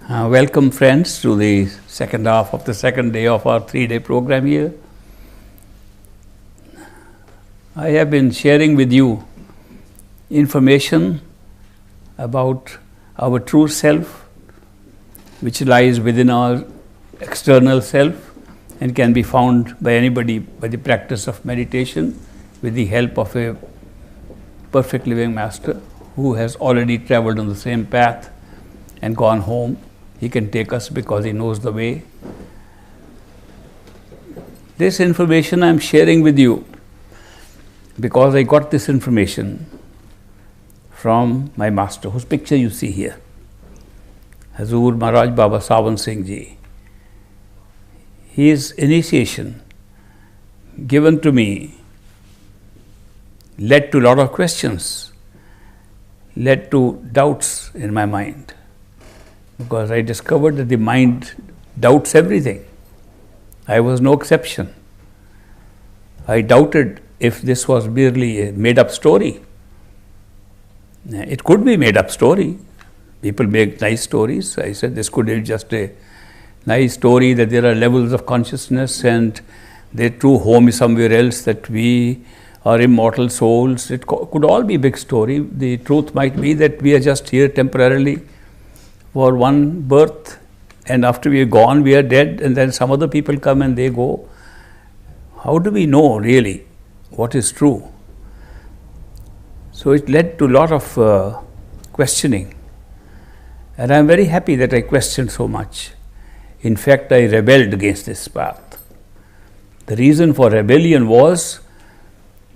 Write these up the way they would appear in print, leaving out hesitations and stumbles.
Welcome friends to the second half of the second day of our 3-day program here. I have been sharing with you information about our true self, which lies within our external self and can be found by anybody by the practice of meditation with the help of a perfect living master who has already traveled on the same path and gone home. He can take us because he knows the way. This information I am sharing with you because I got this information from my master, whose picture you see here, Hazur Maharaj Baba Sawan Singh Ji. His initiation given to me led to a lot of questions, led to doubts in my mind, because I discovered that the mind doubts everything. I was no exception. I doubted if this was merely a made-up story. It could be a made-up story. People make nice stories. I said this could be just a nice story that there are levels of consciousness and their true home is somewhere else, that we are immortal souls. It could all be a big story. The truth might be that we are just here temporarily for one birth, and after we are gone, we are dead, and then some other people come and they go. How do we know really what is true? So it led to a lot of questioning, and I am very happy that I questioned so much. In fact, I rebelled against this path. The reason for rebellion was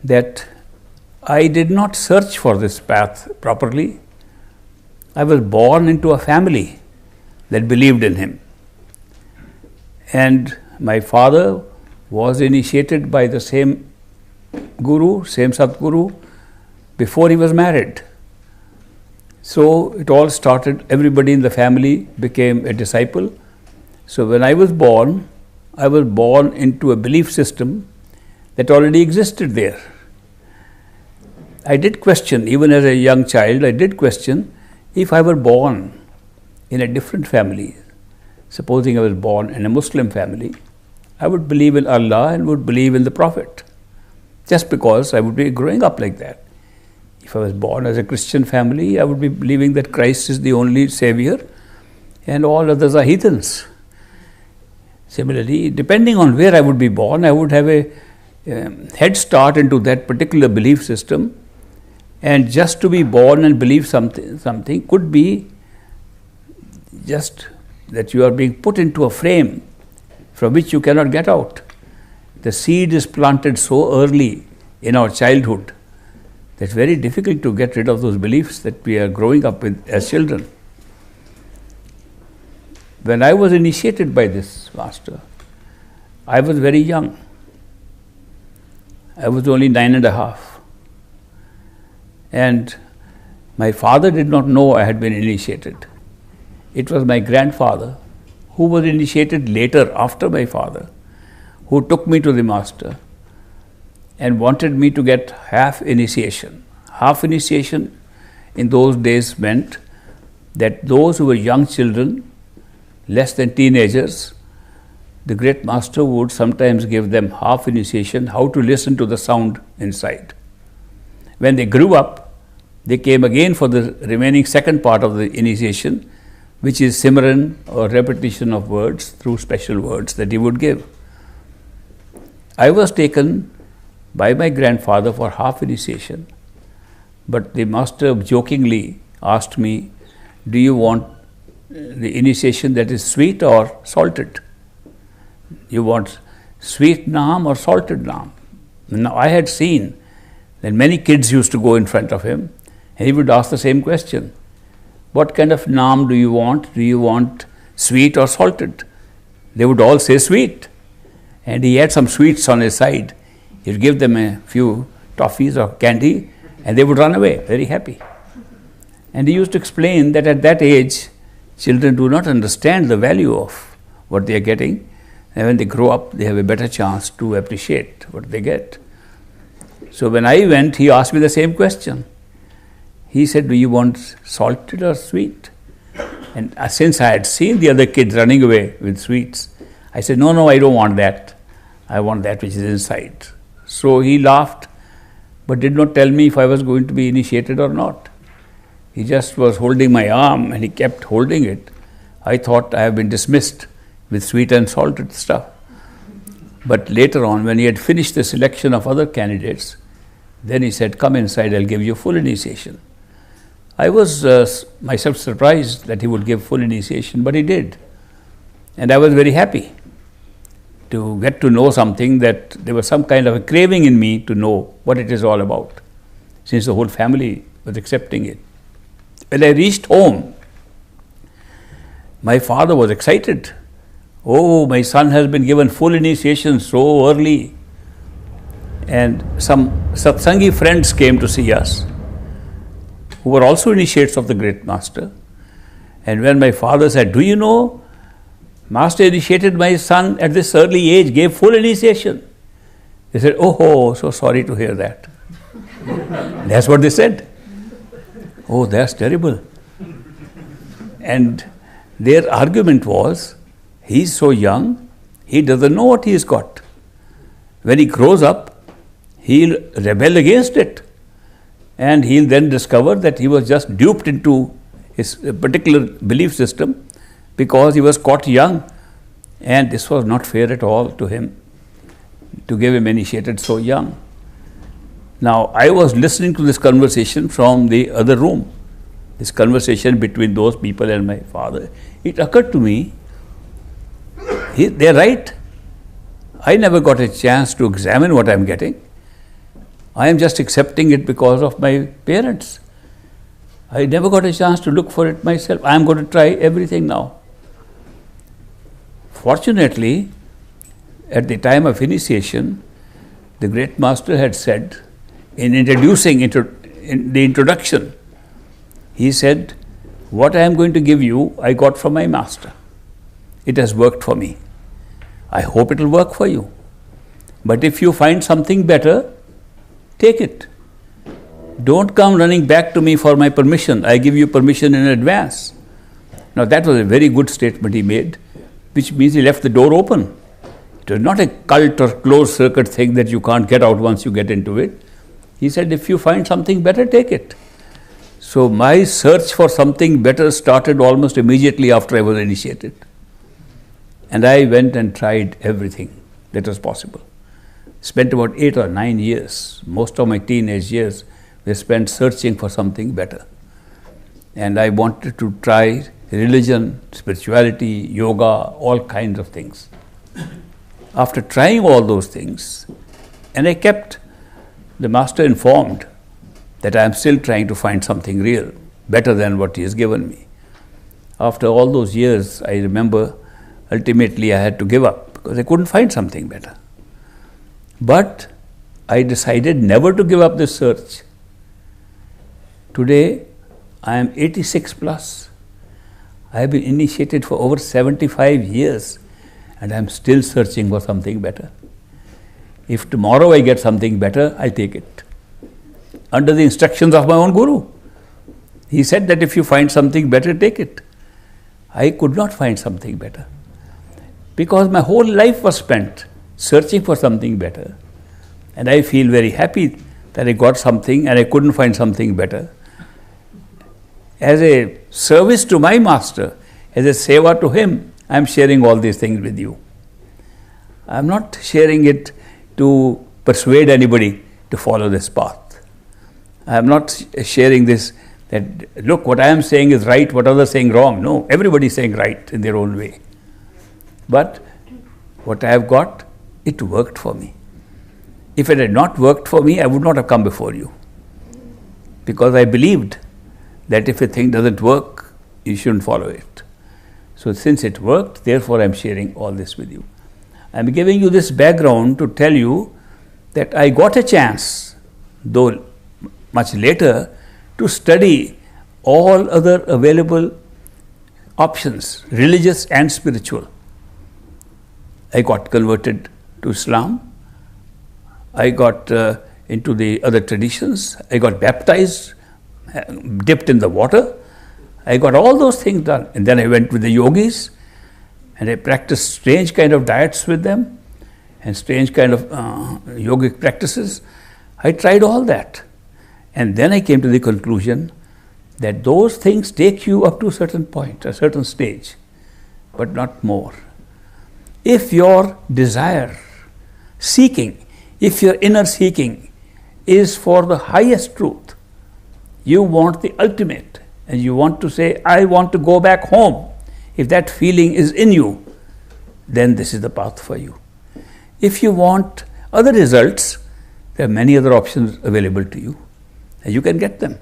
that I did not search for this path properly. I was born into a family that believed in him, and my father was initiated by the same Guru, same Satguru, before he was married. So it all started, everybody in the family became a disciple. So when I was born into a belief system that already existed there. I did question, even as a young child, I did question, if I were born in a different family, supposing I was born in a Muslim family, I would believe in Allah and would believe in the Prophet, just because I would be growing up like that. If I was born as a Christian family, I would be believing that Christ is the only Savior and all others are heathens. Similarly, depending on where I would be born, I would have a head start into that particular belief system. And just to be born and believe something could be just that you are being put into a frame from which you cannot get out. The seed is planted so early in our childhood that it's very difficult to get rid of those beliefs that we are growing up with as children. When I was initiated by this master, I was very young. I was only 9.5. And my father did not know I had been initiated. It was my grandfather, who was initiated later after my father, who took me to the master and wanted me to get half initiation. Half initiation in those days meant that those who were young children, less than teenagers, the great master would sometimes give them half initiation, how to listen to the sound inside. When they grew up, they came again for the remaining second part of the initiation, which is Simran or repetition of words through special words that he would give. I was taken by my grandfather for half initiation, but the master jokingly asked me, do you want the initiation that is sweet or salted? You want sweet naam or salted naam? Now I had seen that many kids used to go in front of him and he would ask the same question. What kind of naam do you want? Do you want sweet or salted? They would all say sweet. And he had some sweets on his side. He would give them a few toffees or candy and they would run away very happy. And he used to explain that at that age, children do not understand the value of what they are getting. And when they grow up, they have a better chance to appreciate what they get. So when I went, he asked me the same question. He said, do you want salted or sweet? And since I had seen the other kids running away with sweets, I said, no, I don't want that. I want that which is inside. So he laughed, but did not tell me if I was going to be initiated or not. He just was holding my arm and he kept holding it. I thought I have been dismissed with sweet and salted stuff. But later on, when he had finished the selection of other candidates, then he said, come inside, I'll give you full initiation. I was myself surprised that he would give full initiation, but he did. And I was very happy to get to know something, that there was some kind of a craving in me to know what it is all about, since the whole family was accepting it. When I reached home, my father was excited. Oh, my son has been given full initiation so early. And some satsangi friends came to see us, who were also initiates of the great master. And when my father said, do you know, master initiated my son at this early age, gave full initiation. They said, oh, so sorry to hear that. That's what they said. Oh, that's terrible. And their argument was, he's so young, he doesn't know what he's got. When he grows up, he'll rebel against it. And he'll then discover that he was just duped into his particular belief system because he was caught young. And this was not fair at all to him, to give him initiated so young. Now, I was listening to this conversation from the other room, this conversation between those people and my father. It occurred to me, they're right. I never got a chance to examine what I'm getting. I am just accepting it because of my parents. I never got a chance to look for it myself. I am going to try everything now. Fortunately, at the time of initiation, the great master had said, in the introduction, he said, what I am going to give you, I got from my master. It has worked for me. I hope it will work for you. But if you find something better, take it. Don't come running back to me for my permission. I give you permission in advance. Now that was a very good statement he made, which means he left the door open. It was not a cult or closed circuit thing that you can't get out once you get into it. He said, if you find something better, take it. So my search for something better started almost immediately after I was initiated. And I went and tried everything that was possible. Spent about 8 or 9 years, most of my teenage years, were spent searching for something better. And I wanted to try religion, spirituality, yoga, all kinds of things. After trying all those things, and I kept the master informed that I am still trying to find something real, better than what he has given me. After all those years, I remember ultimately I had to give up because I couldn't find something better. But I decided never to give up this search. Today, I am 86 plus. I have been initiated for over 75 years and I am still searching for something better. If tomorrow I get something better, I'll take it. Under the instructions of my own guru. He said that if you find something better, take it. I could not find something better because my whole life was spent searching for something better. And I feel very happy that I got something and I couldn't find something better. As a service to my master, as a seva to him, I am sharing all these things with you. I am not sharing it to persuade anybody to follow this path. I am not sharing this that, look, what I am saying is right, what others are saying wrong. No, everybody is saying right in their own way. But what I have got, it worked for me. If it had not worked for me, I would not have come before you. Because I believed that if a thing doesn't work, you shouldn't follow it. So since it worked, therefore I am sharing all this with you. I am giving you this background to tell you that I got a chance, though much later, to study all other available options, religious and spiritual. I got converted to Islam. I got into the other traditions. I got baptized, dipped in the water. I got all those things done. And then I went with the yogis and I practiced strange kind of diets with them and strange kind of yogic practices. I tried all that. And then I came to the conclusion that those things take you up to a certain point, a certain stage, but not more. If your desire, seeking, if your inner seeking is for the highest truth, you want the ultimate, and you want to say, I want to go back home. If that feeling is in you, then this is the path for you. If you want other results, there are many other options available to you, and you can get them.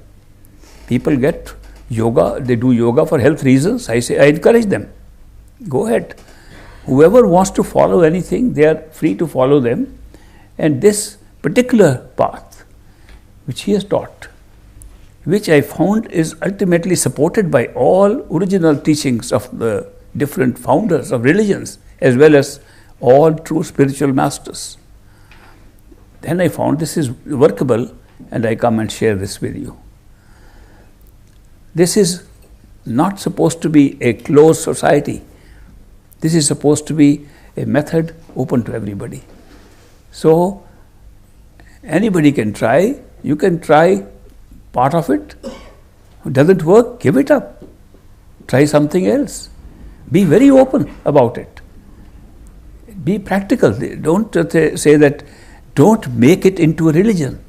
People get yoga, they do yoga for health reasons. I encourage them. Go ahead. Whoever wants to follow anything, they are free to follow them. And this particular path, which he has taught, which I found is ultimately supported by all original teachings of the different founders of religions, as well as all true spiritual masters. Then I found this is workable, and I come and share this with you. This is not supposed to be a closed society. This is supposed to be a method open to everybody. So, anybody can try. You can try part of it. If it doesn't work, give it up. Try something else. Be very open about it. Be practical. Don't say that, don't make it into a religion.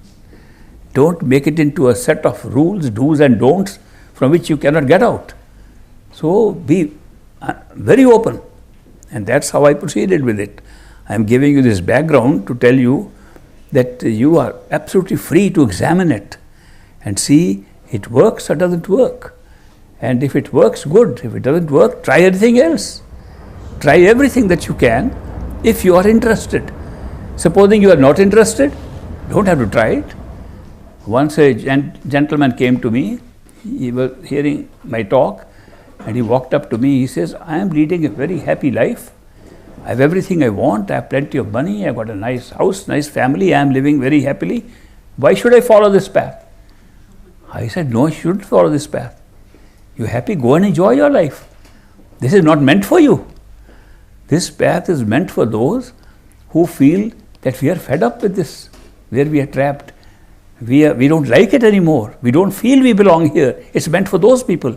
Don't make it into a set of rules, do's and don'ts from which you cannot get out. So be very open. And that's how I proceeded with it. I am giving you this background to tell you that you are absolutely free to examine it and see it works or doesn't work. And if it works, good. If it doesn't work, try anything else. Try everything that you can if you are interested. Supposing you are not interested, don't have to try it. Once a gentleman came to me, he was hearing my talk, and he walked up to me. He says, I am leading a very happy life. I have everything I want. I have plenty of money. I have got a nice house, nice family. I am living very happily. Why should I follow this path? I said, no, you shouldn't follow this path. You're happy, go and enjoy your life. This is not meant for you. This path is meant for those who feel that we are fed up with this, where we are trapped. We don't like it anymore. We don't feel we belong here. It's meant for those people.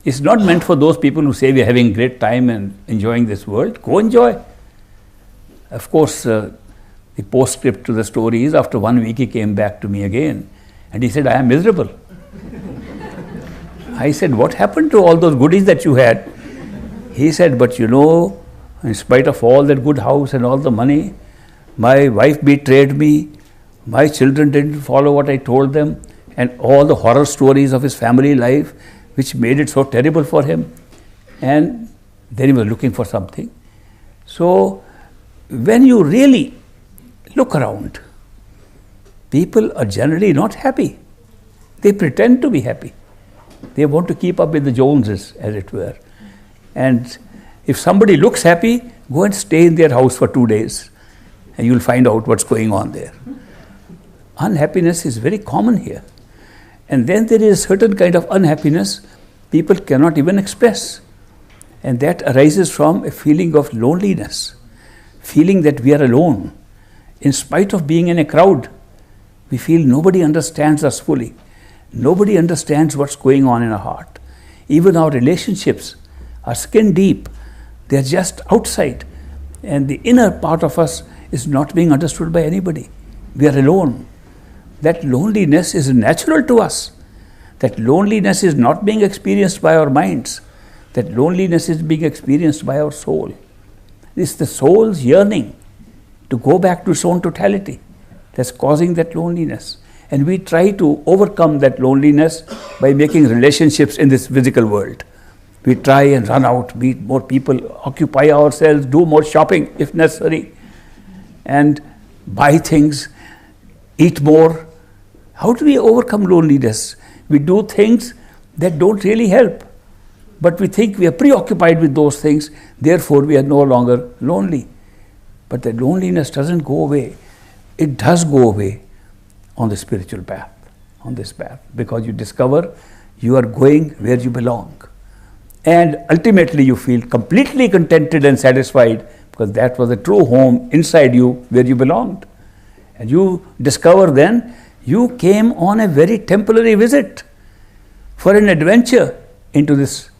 It's not meant for those people who say we are having a great time and enjoying this world. Go enjoy. Of course, the postscript to the story is after 1 week he came back to me again and he said, I am miserable. I said, what happened to all those goodies that you had? He said, but you know, in spite of all that good house and all the money, my wife betrayed me, my children didn't follow what I told them, and all the horror stories of his family life, which made it so terrible for him. And then he was looking for something. So, when you really look around, people are generally not happy. They pretend to be happy. They want to keep up with the Joneses, as it were. And if somebody looks happy, go and stay in their house for 2 days, and you'll find out what's going on there. Unhappiness is very common here. And then there is a certain kind of unhappiness people cannot even express. And that arises from a feeling of loneliness, feeling that we are alone. In spite of being in a crowd, we feel nobody understands us fully. Nobody understands what's going on in our heart. Even our relationships are skin deep. They're just outside. And the inner part of us is not being understood by anybody. We are alone. That loneliness is natural to us. That loneliness is not being experienced by our minds. That loneliness is being experienced by our soul. It's the soul's yearning to go back to its own totality that's causing that loneliness. And we try to overcome that loneliness by making relationships in this physical world. We try and run out, meet more people, occupy ourselves, do more shopping if necessary, and buy things, eat more. How do we overcome loneliness? We do things that don't really help, but we think we are preoccupied with those things, therefore we are no longer lonely. But the loneliness doesn't go away. It does go away on the spiritual path, on this path, because you discover you are going where you belong. And ultimately you feel completely contented and satisfied, because that was a true home inside you where you belonged. And you discover then you came on a very temporary visit for an adventure into this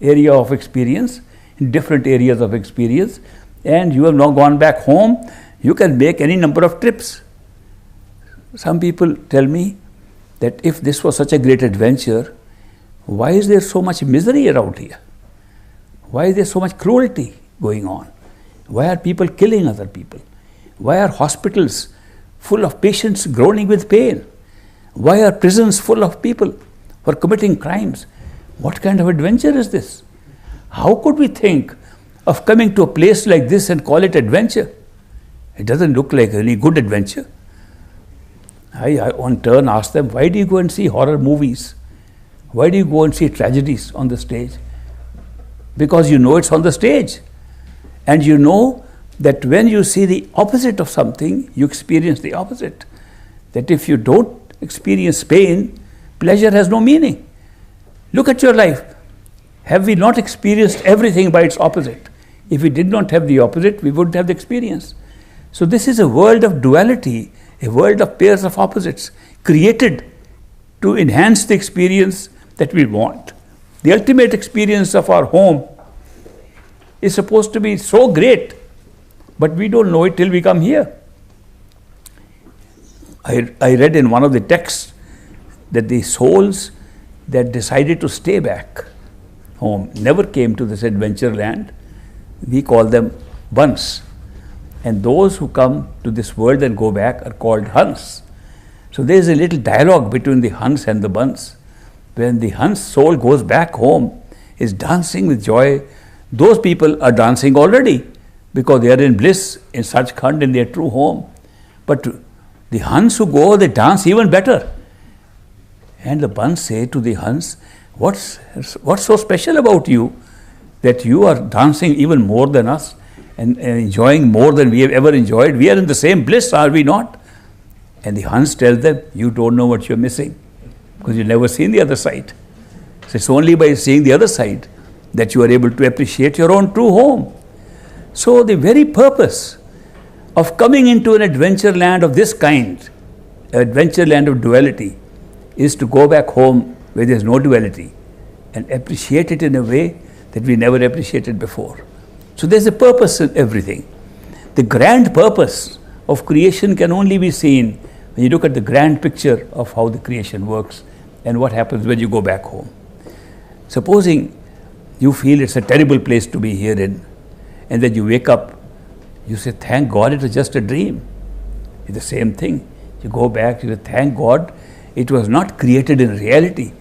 area of experience, in different areas of experience, and you have now gone back home. You can make any number of trips. Some people tell me that if this was such a great adventure, why is there so much misery around here? Why is there so much cruelty going on? Why are people killing other people? Why are hospitals full of patients groaning with pain? Why are prisons full of people who are committing crimes? What kind of adventure is this? How could we think of coming to a place like this and call it adventure? It doesn't look like any good adventure. I on turn ask them, why do you go and see horror movies? Why do you go and see tragedies on the stage? Because you know it's on the stage. And you know that when you see the opposite of something, you experience the opposite. That if you don't experience pain, pleasure has no meaning. Look at your life. Have we not experienced everything by its opposite? If we did not have the opposite, we wouldn't have the experience. So this is a world of duality, a world of pairs of opposites, created to enhance the experience that we want. The ultimate experience of our home is supposed to be so great, but we don't know it till we come here. I read in one of the texts that the souls that decided to stay back home never came to this adventure land. We call them Bans. And those who come to this world and go back are called Hans. So there is a little dialogue between the Hans and the Bans. When the Hans soul goes back home, is dancing with joy. Those people are dancing already because they are in bliss in Sachkhand, in their true home. But the Hans who go, they dance even better. And the Bans say to the Hans, what's so special about you that you are dancing even more than us and enjoying more than we have ever enjoyed? We are in the same bliss, are we not? And the Hans tells them, you don't know what you're missing because you've never seen the other side. So it's only by seeing the other side that you are able to appreciate your own true home. So the very purpose of coming into an adventure land of this kind, an adventure land of duality, is to go back home where there is no duality and appreciate it in a way that we never appreciated before. So there's a purpose in everything. The grand purpose of creation can only be seen when you look at the grand picture of how the creation works and what happens when you go back home. Supposing you feel it's a terrible place to be here in, and then you wake up, you say, thank God it was just a dream. It's the same thing. You go back, you say, thank God it was not created in reality.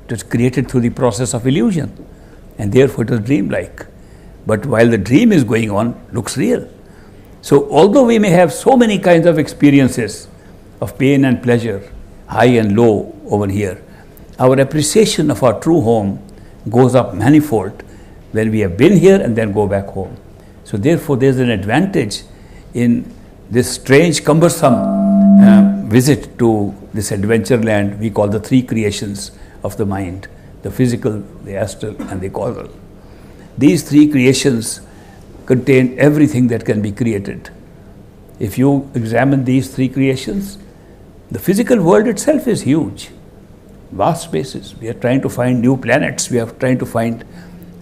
It was created through the process of illusion, and therefore it was dreamlike. But while the dream is going on, looks real. So although we may have so many kinds of experiences of pain and pleasure, high and low over here, our appreciation of our true home goes up manifold when we have been here and then go back home. So therefore there's an advantage in this strange, cumbersome visit to this adventure land we call the three creations of the mind: the physical, the astral, and the causal. These three creations contain everything that can be created. If you examine these three creations, the physical world itself is huge, vast spaces. We are trying to find new planets. We are trying to find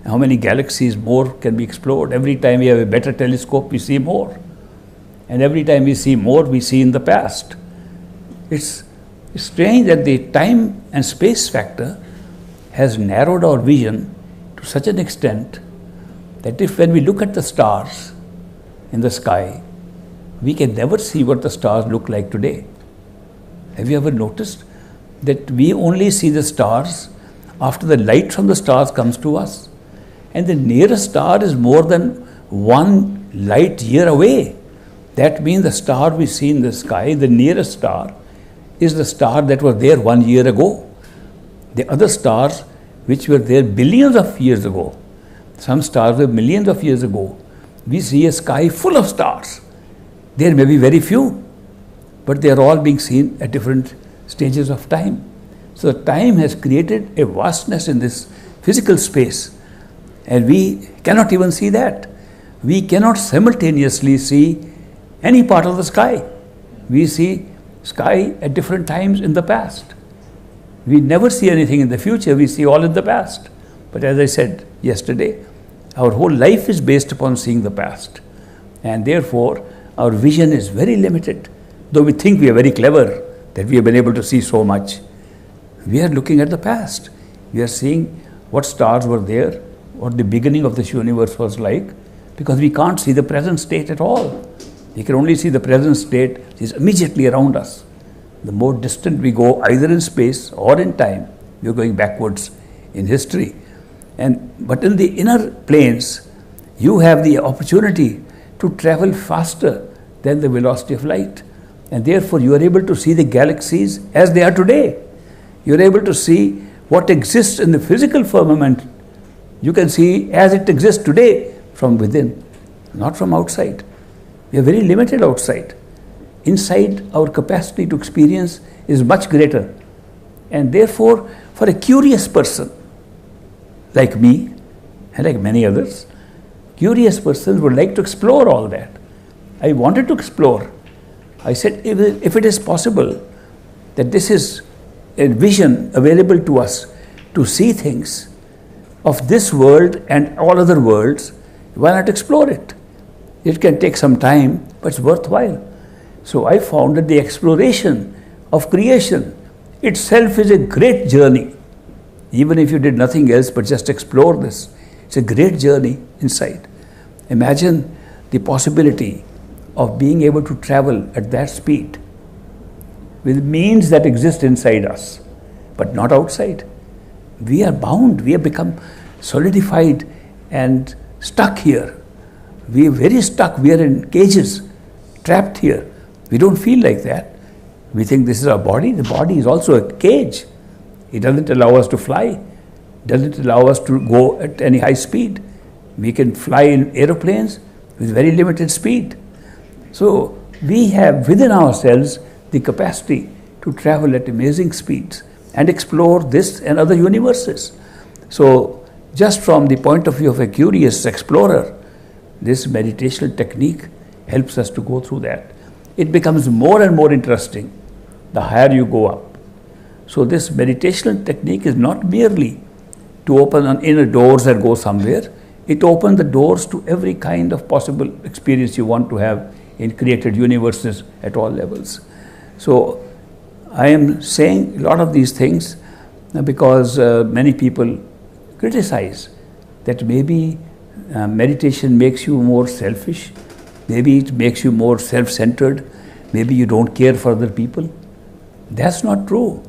how many galaxies more can be explored. Every time we have a better telescope, we see more. And every time we see more, we see in the past. It's strange that the time and space factor has narrowed our vision to such an extent that if when we look at the stars in the sky, we can never see what the stars look like today. Have you ever noticed that we only see the stars after the light from the stars comes to us? And the nearest star is more than 1 light year away. That means the star we see in the sky, the nearest star, is the star that was there 1 year ago. The other stars which were there billions of years ago, some stars were millions of years ago, we see a sky full of stars. There may be very few, but they are all being seen at different stages of time. So time has created a vastness in this physical space, and we cannot even see that. We cannot simultaneously see any part of the sky. We see sky at different times in the past. We never see anything in the future, we see all in the past. But as I said yesterday, our whole life is based upon seeing the past. And therefore, our vision is very limited. Though we think we are very clever, that we have been able to see so much, we are looking at the past. We are seeing what stars were there, what the beginning of this universe was like, because we can't see the present state at all. We can only see the present state which is immediately around us. The more distant we go, either in space or in time, we are going backwards in history. But in the inner planes, you have the opportunity to travel faster than the velocity of light. And therefore, you are able to see the galaxies as they are today. You are able to see what exists in the physical firmament. You can see as it exists today from within, not from outside. We are very limited outside. Inside, our capacity to experience is much greater. And therefore, for a curious person like me and like many others, curious persons would like to explore all that. I wanted to explore. I said, if it is possible that this is a vision available to us to see things of this world and all other worlds, why not explore it? It can take some time, but it's worthwhile. So I found that the exploration of creation itself is a great journey. Even if you did nothing else but just explore this, it's a great journey inside. Imagine the possibility of being able to travel at that speed with means that exist inside us, but not outside. We are bound, we have become solidified and stuck here. We are very stuck, we are in cages, trapped here. We don't feel like that. We think this is our body. The body is also a cage. It doesn't allow us to fly, doesn't allow us to go at any high speed. We can fly in aeroplanes with very limited speed. So we have within ourselves the capacity to travel at amazing speeds and explore this and other universes. So just from the point of view of a curious explorer, this meditational technique helps us to go through that. It becomes more and more interesting the higher you go up. So this meditational technique is not merely to open inner doors and go somewhere. It opens the doors to every kind of possible experience you want to have in created universes at all levels. So I am saying a lot of these things because many people criticize that maybe meditation makes you more selfish, maybe it makes you more self-centered, maybe you don't care for other people. That's not true.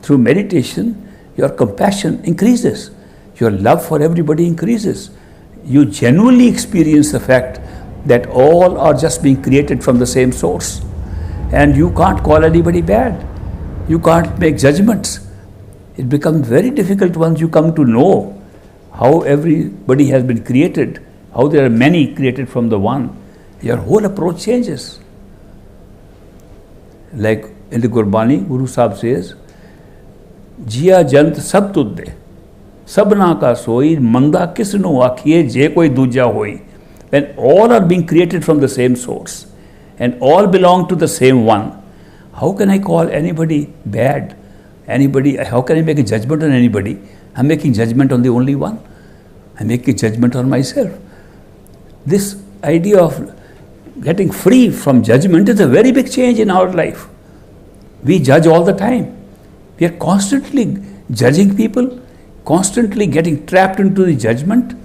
Through meditation, your compassion increases, your love for everybody increases. You genuinely experience the fact that all are just being created from the same source. And you can't call anybody bad. You can't make judgments. It becomes very difficult once you come to know how everybody has been created, how there are many created from the one. Your whole approach changes. Like in the Gurbani, Guru Sahib says, Jiya jant sab tudde, sabna ka soi, manda kisnu akhiye, je koi duja hoi. When all are being created from the same source and all belong to the same one, how can I call anybody bad? How can I make a judgment on anybody? I'm making judgment on the only one. I'm making judgment on myself. This idea of getting free from judgment is a very big change in our life. We judge all the time. We are constantly judging people, constantly getting trapped into the judgment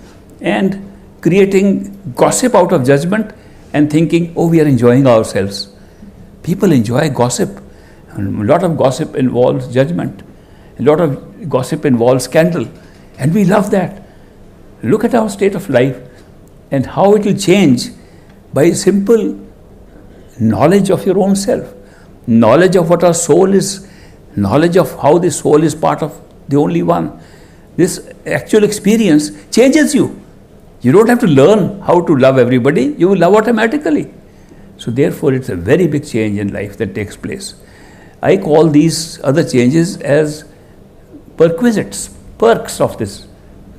and creating gossip out of judgment and thinking, oh, we are enjoying ourselves. People enjoy gossip. And a lot of gossip involves judgment. A lot of gossip involves scandal. And we love that. Look at our state of life and how it will change by simple knowledge of your own self, knowledge of what our soul is, knowledge of how the soul is part of the only one. This actual experience changes you. You don't have to learn how to love everybody, you will love automatically. So therefore it's a very big change in life that takes place. I call these other changes as perquisites, perks of this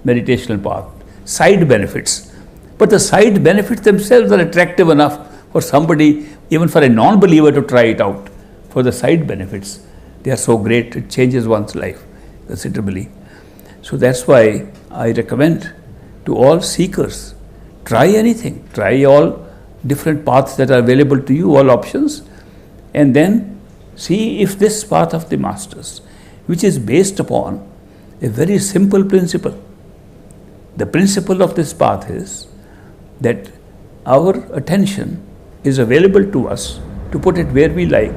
meditational path, side benefits. But the side benefits themselves are attractive enough for somebody, even for a non-believer, to try it out. For the side benefits, they are so great, it changes one's life considerably. So that's why I recommend to all seekers, try anything, try all different paths that are available to you, all options, and then see if this path of the masters, which is based upon a very simple principle. The principle of this path is that our attention is available to us to put it where we like.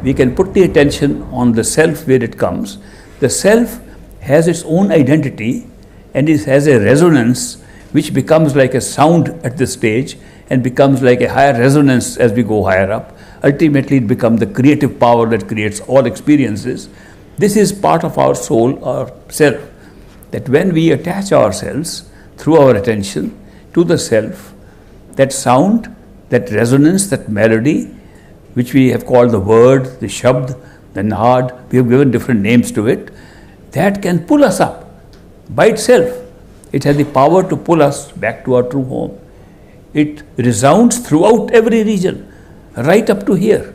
We can put the attention on the self where it comes. The self has its own identity and it has a resonance which becomes like a sound at this stage and becomes like a higher resonance as we go higher up. Ultimately, it becomes the creative power that creates all experiences. This is part of our soul, our self, that when we attach ourselves through our attention to the self, that sound, that resonance, that melody, which we have called the word, the shabd, the naad, we have given different names to it, that can pull us up by itself. It has the power to pull us back to our true home. It resounds throughout every region, right up to here.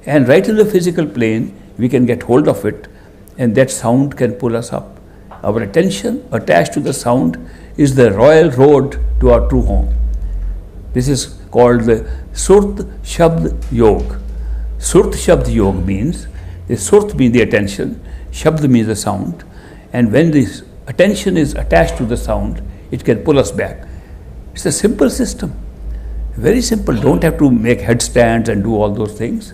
And right in the physical plane, we can get hold of it, and that sound can pull us up. Our attention attached to the sound is the royal road to our true home. This is called the Surt Shabd Yog. Surt Shabd Yog means, the Surt means the attention, Shabd means the sound, and when this attention is attached to the sound, it can pull us back. It's a simple system, very simple. Don't have to make headstands and do all those things.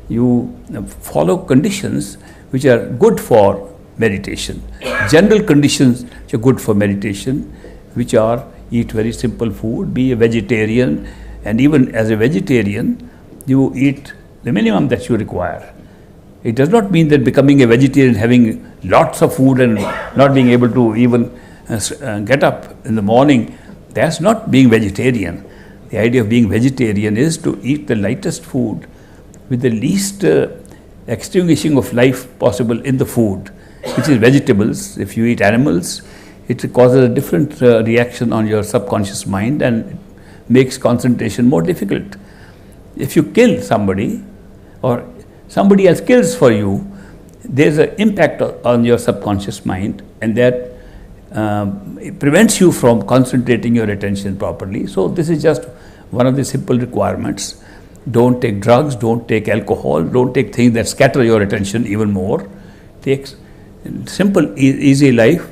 You follow conditions which are good for meditation, general conditions which are good for meditation, which are eat very simple food, be a vegetarian, and even as a vegetarian, you eat the minimum that you require. It does not mean that becoming a vegetarian, having lots of food and not being able to even get up in the morning, that's not being vegetarian. The idea of being vegetarian is to eat the lightest food with the least extinguishing of life possible in the food, which is vegetables. If you eat animals, it causes a different reaction on your subconscious mind and makes concentration more difficult. If you kill somebody or somebody else kills for you, there's an impact on your subconscious mind, and that it prevents you from concentrating your attention properly. So this is just one of the simple requirements. Don't take drugs, don't take alcohol, don't take things that scatter your attention even more. Take simple, easy life,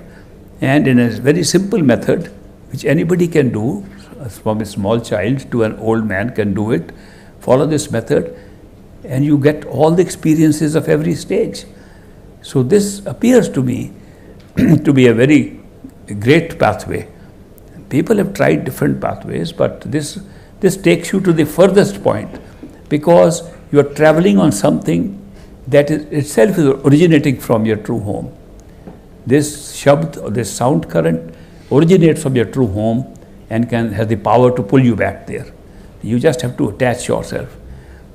and in a very simple method, which anybody can do, from a small child to an old man can do it. Follow this method, and you get all the experiences of every stage. So this appears to me to be a very great pathway. People have tried different pathways, but this takes you to the furthest point, because you are traveling on something that is itself is originating from your true home. This shabd, or this sound current, originates from your true home and has the power to pull you back there. You just have to attach yourself.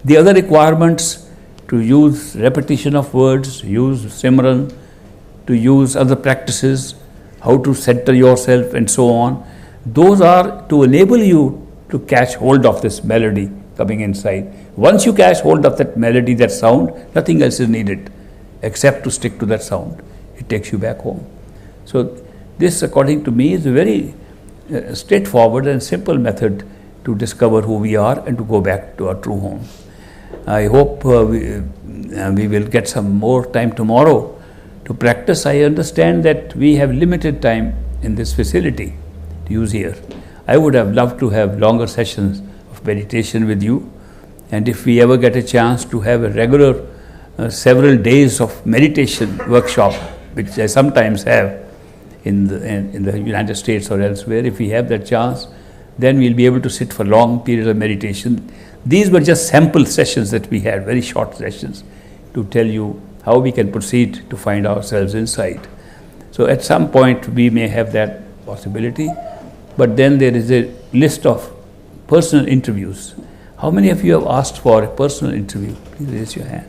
The other requirements, to use repetition of words, use Simran, to use other practices, how to center yourself and so on, those are to enable you to catch hold of this melody coming inside. Once you catch hold of that melody, that sound, nothing else is needed except to stick to that sound. It takes you back home. So this, according to me, is a very straightforward and simple method to discover who we are and to go back to our true home. I hope we will get some more time tomorrow to practice. I understand that we have limited time in this facility to use here. I would have loved to have longer sessions of meditation with you, and if we ever get a chance to have a regular several days of meditation workshop, which I sometimes have in the United States or elsewhere, if we have that chance, then we'll be able to sit for long periods of meditation. These were just sample sessions that we had, very short sessions, to tell you how we can proceed to find ourselves inside. So at some point we may have that possibility, but then there is a list of personal interviews. How many of you have asked for a personal interview? Please raise your hand.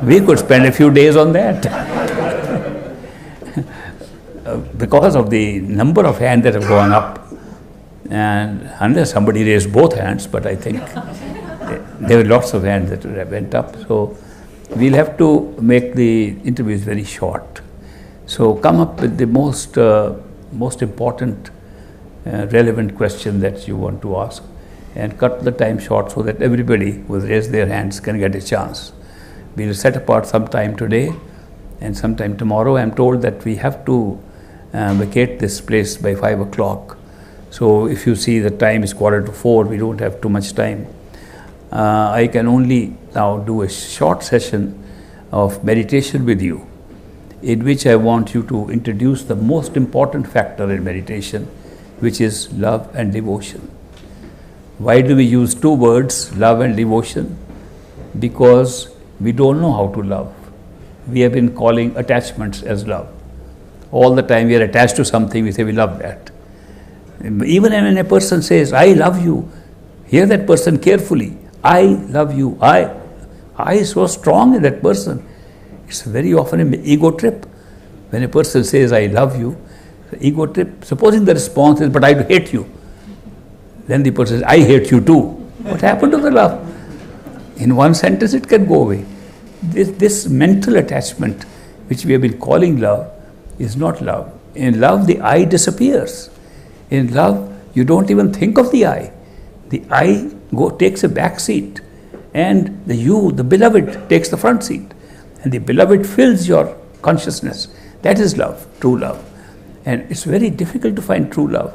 We could spend a few days on that. Because of the number of hands that have gone up, and unless somebody raised both hands, but I think there were lots of hands that went up, so we'll have to make the interviews very short. So come up with the most important, relevant question that you want to ask, and cut the time short so that everybody who has raised their hands can get a chance. We'll set apart some time today and sometime tomorrow. I'm told that we have to vacate this place by 5 o'clock. So if you see the time is 3:45, we don't have too much time. I can only now do a short session of meditation with you, in which I want you to introduce the most important factor in meditation, which is love and devotion. Why do we use two words, love and devotion? Because we don't know how to love. We have been calling attachments as love. All the time we are attached to something, we say we love that. Even when a person says, I love you, hear that person carefully. I love you. I is so strong in that person. It's very often an ego trip. When a person says, I love you, ego trip. Supposing the response is, but I hate you. Then the person says, I hate you too. What happened to the love? In one sentence it can go away. This mental attachment, which we have been calling love, is not love. In love, the I disappears. In love, you don't even think of the I. The I takes a back seat, and the beloved, takes the front seat. And the beloved fills your consciousness. That is love, true love. And it's very difficult to find true love,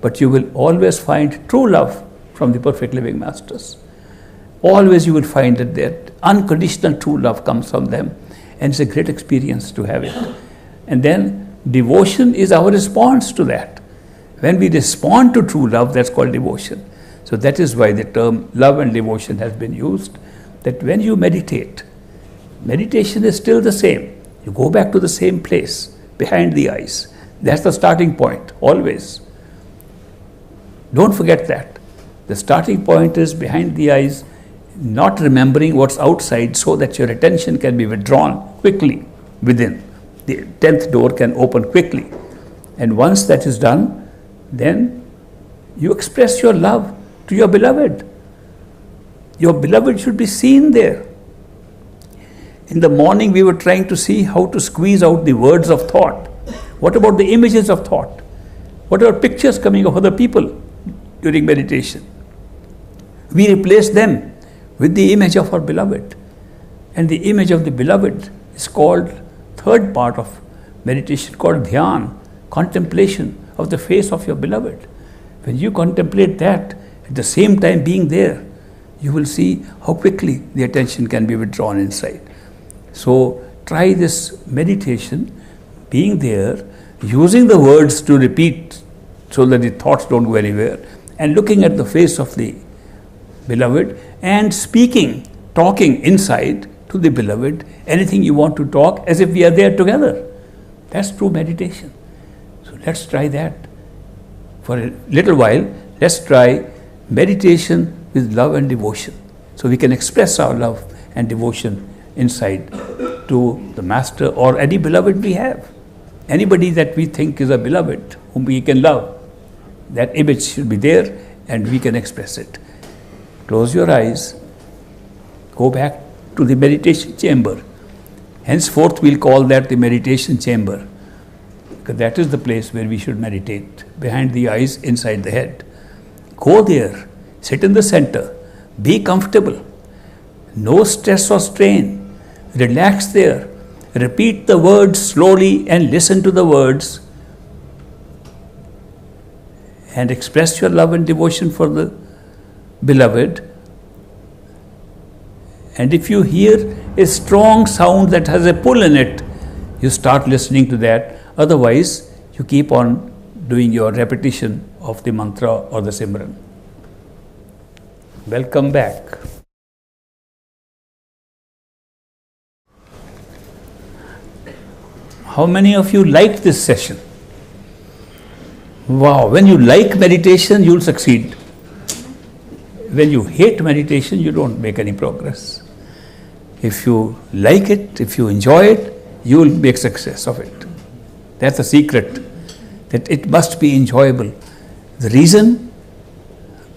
but you will always find true love from the perfect living masters. Always you will find that unconditional true love comes from them, and it's a great experience to have it. And then devotion is our response to that. When we respond to true love, that's called devotion. So that is why the term love and devotion has been used, that when you meditate, meditation is still the same. You go back to the same place, behind the eyes. That's the starting point, always. Don't forget that. The starting point is behind the eyes, not remembering what's outside, so that your attention can be withdrawn quickly within. The 10th door can open quickly. And once that is done, then you express your love to your beloved. Your beloved should be seen there. In the morning we were trying to see how to squeeze out the words of thought. What about the images of thought? What about pictures coming of other people during meditation? We replace them with the image of our beloved. And the image of the beloved is called, third part of meditation, called dhyan, contemplation of the face of your beloved. When you contemplate that, at the same time being there, you will see how quickly the attention can be withdrawn inside. So try this meditation, being there, using the words to repeat so that the thoughts don't go anywhere, and looking at the face of the beloved and speaking, talking inside to the beloved, anything you want to talk as if we are there together. That's true meditation. So let's try that. For a little while, let's try meditation with love and devotion, so we can express our love and devotion inside to the Master or any beloved we have. Anybody that we think is a beloved, whom we can love, that image should be there and we can express it. Close your eyes, go back to the meditation chamber. Henceforth we'll call that the meditation chamber, because that is the place where we should meditate, behind the eyes, inside the head. Go there, sit in the center, be comfortable, no stress or strain, relax there, repeat the words slowly and listen to the words, and express your love and devotion for the beloved. And if you hear a strong sound that has a pull in it, you start listening to that. Otherwise, you keep on doing your repetition of the mantra or the Simran. Welcome back. How many of you liked this session? Wow, when you like meditation, you'll succeed. When you hate meditation, you don't make any progress. If you like it, if you enjoy it, you will make success of it. That's the secret, that it must be enjoyable. The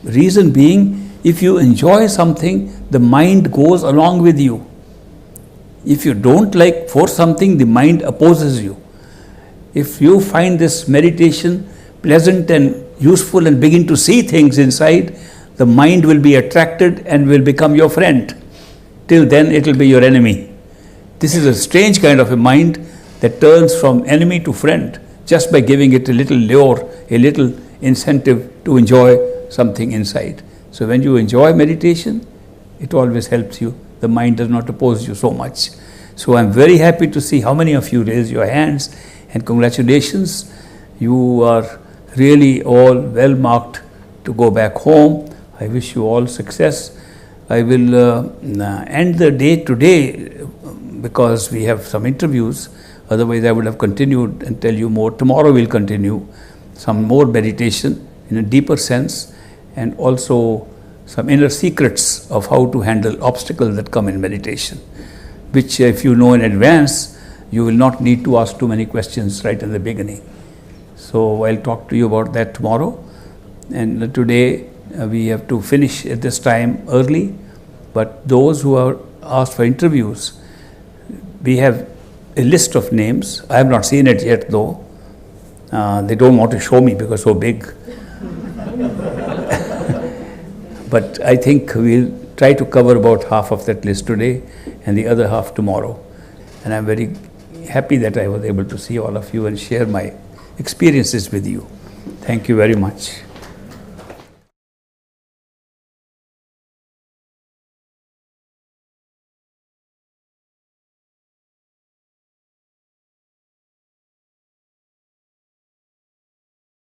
reason being, if you enjoy something, the mind goes along with you. If you don't like force something, the mind opposes you. If you find this meditation pleasant and useful and begin to see things inside, the mind will be attracted and will become your friend. Till then it will be your enemy. This is a strange kind of a mind that turns from enemy to friend just by giving it a little lure, a little incentive to enjoy something inside. So when you enjoy meditation, it always helps you. The mind does not oppose you so much. So I'm very happy to see how many of you raise your hands, and congratulations. You are really all well marked to go back home. I wish you all success. I will end the day today because we have some interviews. Otherwise I would have continued and tell you more. Tomorrow we'll continue some more meditation in a deeper sense, and also some inner secrets of how to handle obstacles that come in meditation, which if you know in advance, you will not need to ask too many questions right in the beginning. So I'll talk to you about that tomorrow. And today we have to finish at this time early, but those who are asked for interviews, we have a list of names. I have not seen it yet though. They don't want to show me because it's so big. But I think we'll try to cover about half of that list today and the other half tomorrow. And I'm very happy that I was able to see all of you and share my experiences with you. Thank you very much.